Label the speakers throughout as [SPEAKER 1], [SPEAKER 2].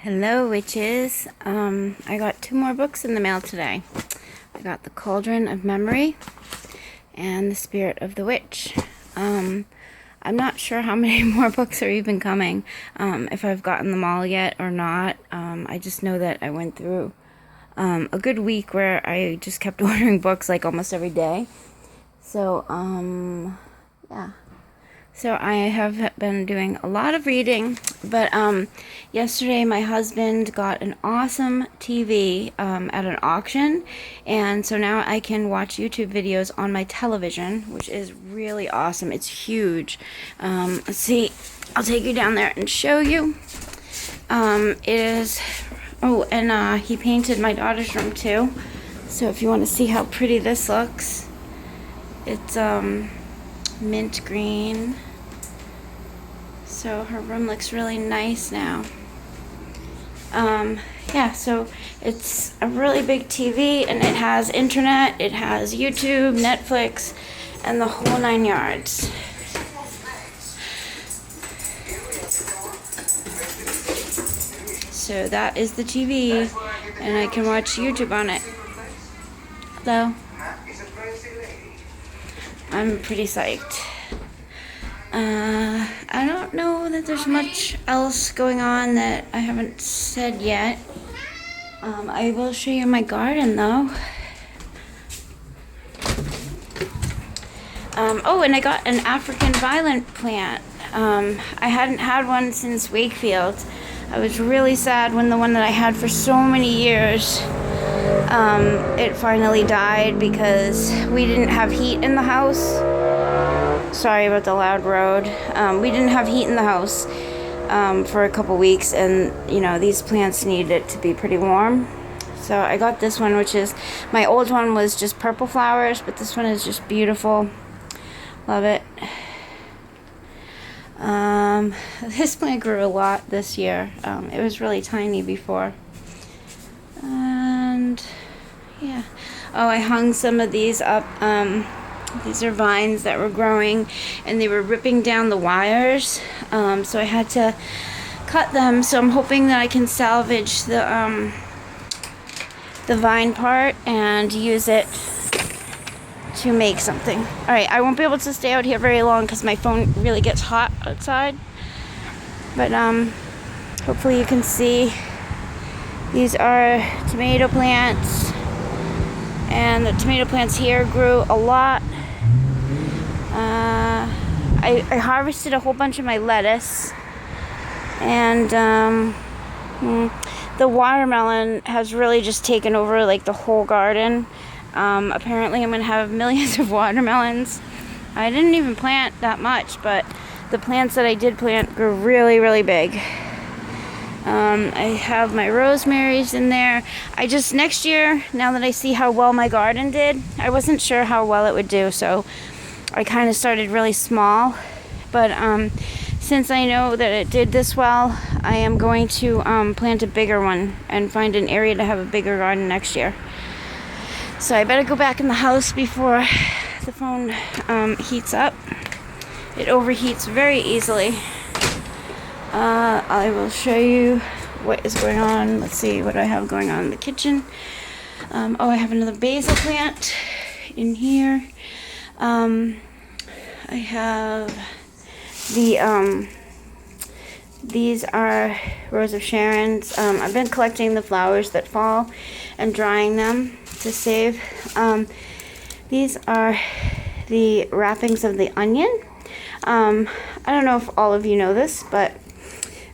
[SPEAKER 1] Hello, witches. I got 2 more books in the mail today. I got The Cauldron of Memory and The Spirit of the Witch. I'm not sure how many more books are even coming, if I've gotten them all yet or not. I just know that I went through a good week where I just kept ordering books like almost every day. So, yeah. So I have been doing a lot of reading, but yesterday my husband got an awesome TV at an auction, and so now I can watch YouTube videos on my television, which is really awesome. It's huge. Let's see, I'll take you down there and show you. He painted my daughter's room too, so if you want to see how pretty this looks, it's mint green. So her room looks really nice now. So it's a really big TV, and it has internet, it has YouTube, Netflix, and the whole 9 yards. So that is the TV, and I can watch YouTube on it. Hello. I'm pretty psyched. I don't know that there's much else going on that I haven't said yet. I will show you my garden though. And I got an African violet plant. I hadn't had one since Wakefield. I was really sad when the one that I had for so many years, it finally died because we didn't have heat in the house. Sorry about the loud road. We didn't have heat in the house for a couple weeks, and these plants need it to be pretty warm. So I got this one, which is, my old one was just purple flowers, but this one is just beautiful. Love it. This plant grew a lot this year. It was really tiny before. And yeah. Oh, I hung some of these up. These are vines that were growing, and they were ripping down the wires. So I had to cut them. So I'm hoping that I can salvage the vine part and use it to make something. All right, I won't be able to stay out here very long because my phone really gets hot outside. But hopefully you can see. These are tomato plants, and the tomato plants here grew a lot. I harvested a whole bunch of my lettuce, and the watermelon has really just taken over like the whole garden. Apparently I'm gonna have millions of watermelons. I didn't even plant that much, but the plants that I did plant grew really, really big. I have my rosemaries in there. Next year, now that I see how well my garden did, I wasn't sure how well it would do, so I kind of started really small. But since I know that it did this well, I am going to plant a bigger one and find an area to have a bigger garden next year. So I better go back in the house before the phone heats up. It overheats very easily. I will show you what is going on. Let's see what I have going on in the kitchen. I have another basil plant in here. I have these are Rose of Sharon's. I've been collecting the flowers that fall and drying them to save. These are the wrappings of the onion. I don't know if all of you know this, but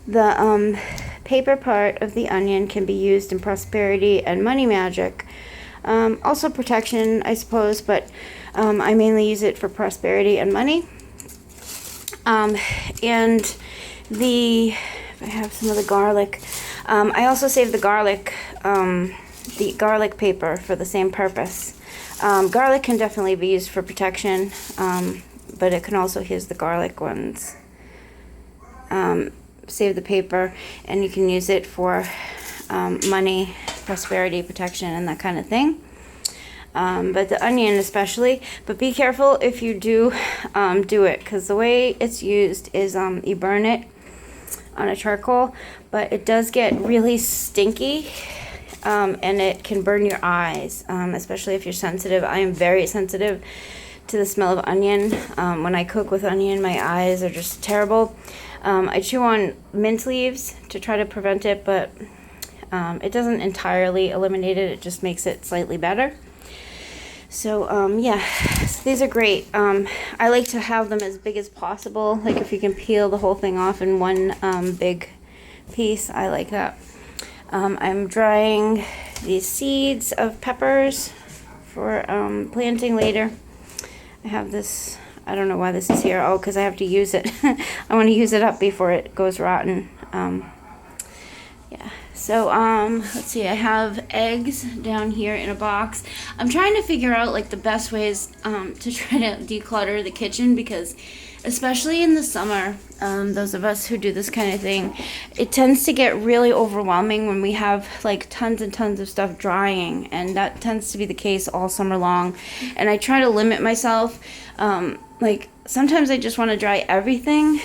[SPEAKER 1] the paper part of the onion can be used in prosperity and money magic. Also protection, I suppose, but I mainly use it for prosperity and money. If I have some of the garlic, I also save the garlic paper for the same purpose. Garlic can definitely be used for protection, but it can also use the garlic ones. Save the paper, and you can use it for money, prosperity, protection, and that kind of thing. But the onion especially. But be careful if you do it, because the way it's used is you burn it on a charcoal, but it does get really stinky, and it can burn your eyes, especially if you're sensitive. I am very sensitive to the smell of onion. When I cook with onion, my eyes are just terrible. I chew on mint leaves to try to prevent it, but it doesn't entirely eliminate it. It just makes it slightly better. So yeah, so these are great. I like to have them as big as possible. Like if you can peel the whole thing off in one big piece, I like that. I'm drying these seeds of peppers for planting later. I have this, I don't know why this is here. Oh, because I have to use it. I want to use it up before it goes rotten. Yeah. So, let's see, I have eggs down here in a box. I'm trying to figure out, like, the best ways, to try to declutter the kitchen, because especially in the summer, those of us who do this kind of thing, it tends to get really overwhelming when we have, like, tons and tons of stuff drying, and that tends to be the case all summer long. And I try to limit myself. Like, sometimes I just want to dry everything,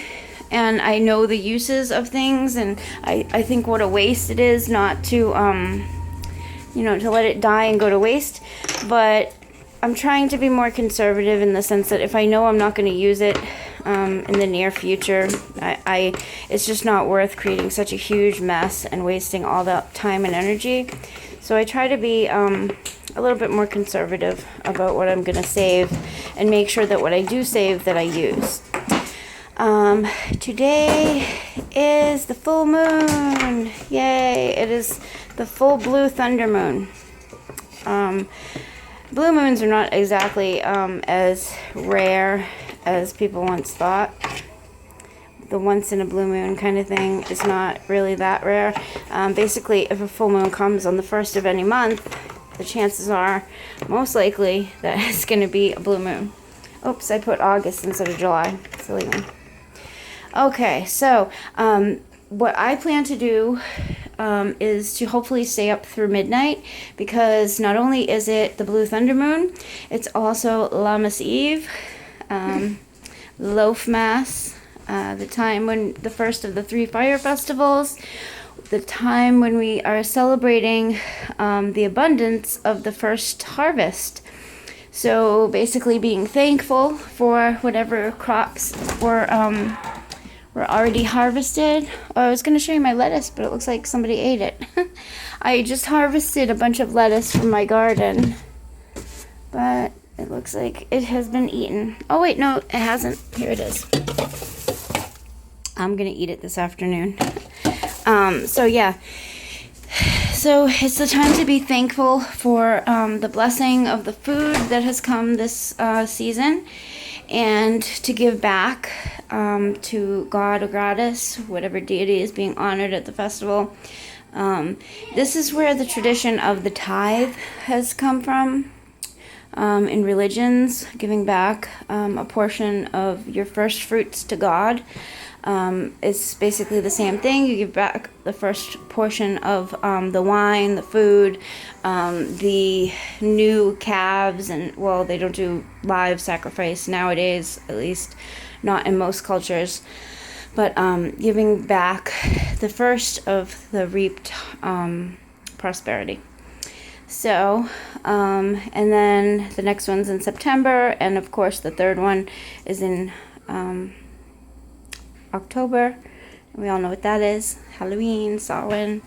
[SPEAKER 1] and I know the uses of things, and I think what a waste it is not to, you know, to let it die and go to waste. But I'm trying to be more conservative in the sense that if I know I'm not going to use it in the near future, it's just not worth creating such a huge mess and wasting all that time and energy. So I try to be a little bit more conservative about what I'm going to save, and make sure that what I do save that I use. Today is the full moon. Yay! It is the full blue thunder moon. Blue moons are not exactly as rare as people once thought. The once in a blue moon kind of thing is not really that rare. Basically, if a full moon comes on the first of any month, the chances are most likely that it's going to be a blue moon. Oops, I put August instead of July. Silly me. Okay, so what I plan to do is to hopefully stay up through midnight, because not only is it the blue thunder moon, it's also Lammas Eve, Loaf Mass, the time when the first of the 3 fire festivals, the time when we are celebrating the abundance of the first harvest. So basically being thankful for whatever crops were already harvested. Oh, I was going to show you my lettuce, but it looks like somebody ate it. I just harvested a bunch of lettuce from my garden, but it looks like it has been eaten. Oh wait, no, it hasn't. Here it is. I'm going to eat it this afternoon. So yeah. So it's the time to be thankful for the blessing of the food that has come this season, and to give back to God or Goddess, whatever deity is being honored at the festival. This is where the tradition of the tithe has come from. In religions, giving back a portion of your first fruits to God. It's basically the same thing. You give back the first portion of the wine, the food, the new calves, and, well, they don't do live sacrifice nowadays, at least not in most cultures, but giving back the first of the reaped prosperity. So, and then the next one's in September, and of course the third one is in October. We all know what that is. Halloween, Samhain.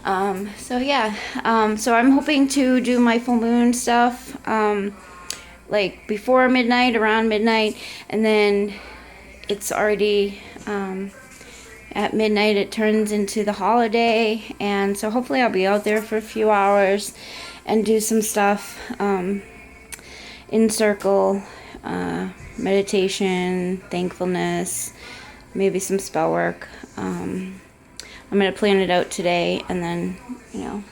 [SPEAKER 1] So yeah, so I'm hoping to do my full moon stuff, like before midnight, around midnight, and then it's already, at midnight it turns into the holiday, and so hopefully I'll be out there for a few hours and do some stuff, in circle, meditation, thankfulness, maybe some spell work. I'm going to plan it out today, and then, you know,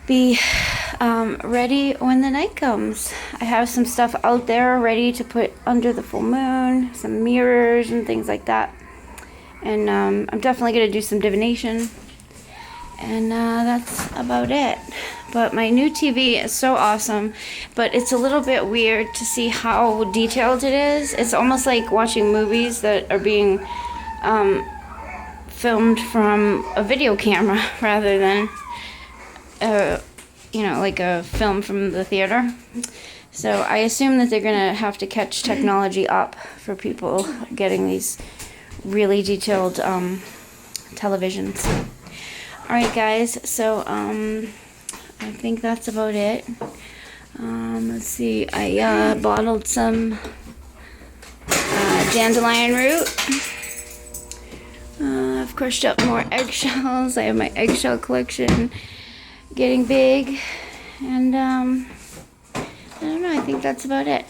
[SPEAKER 1] be ready when the night comes. I have some stuff out there ready to put under the full moon, some mirrors and things like that. And I'm definitely going to do some divination. And that's about it. But my new TV is so awesome, but it's a little bit weird to see how detailed it is. It's almost like watching movies that are being filmed from a video camera rather than, like a film from the theater. So I assume that they're gonna have to catch technology up for people getting these really detailed televisions. All right, guys. So I think that's about it. Let's see. I bottled some dandelion root. I've crushed up more eggshells. I have my eggshell collection getting big, and I don't know. I think that's about it.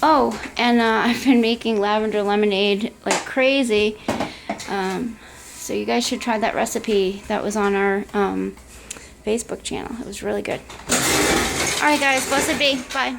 [SPEAKER 1] I've been making lavender lemonade like crazy. So you guys should try that recipe that was on our Facebook channel. It was really good. All right, guys. Blessed be. Bye.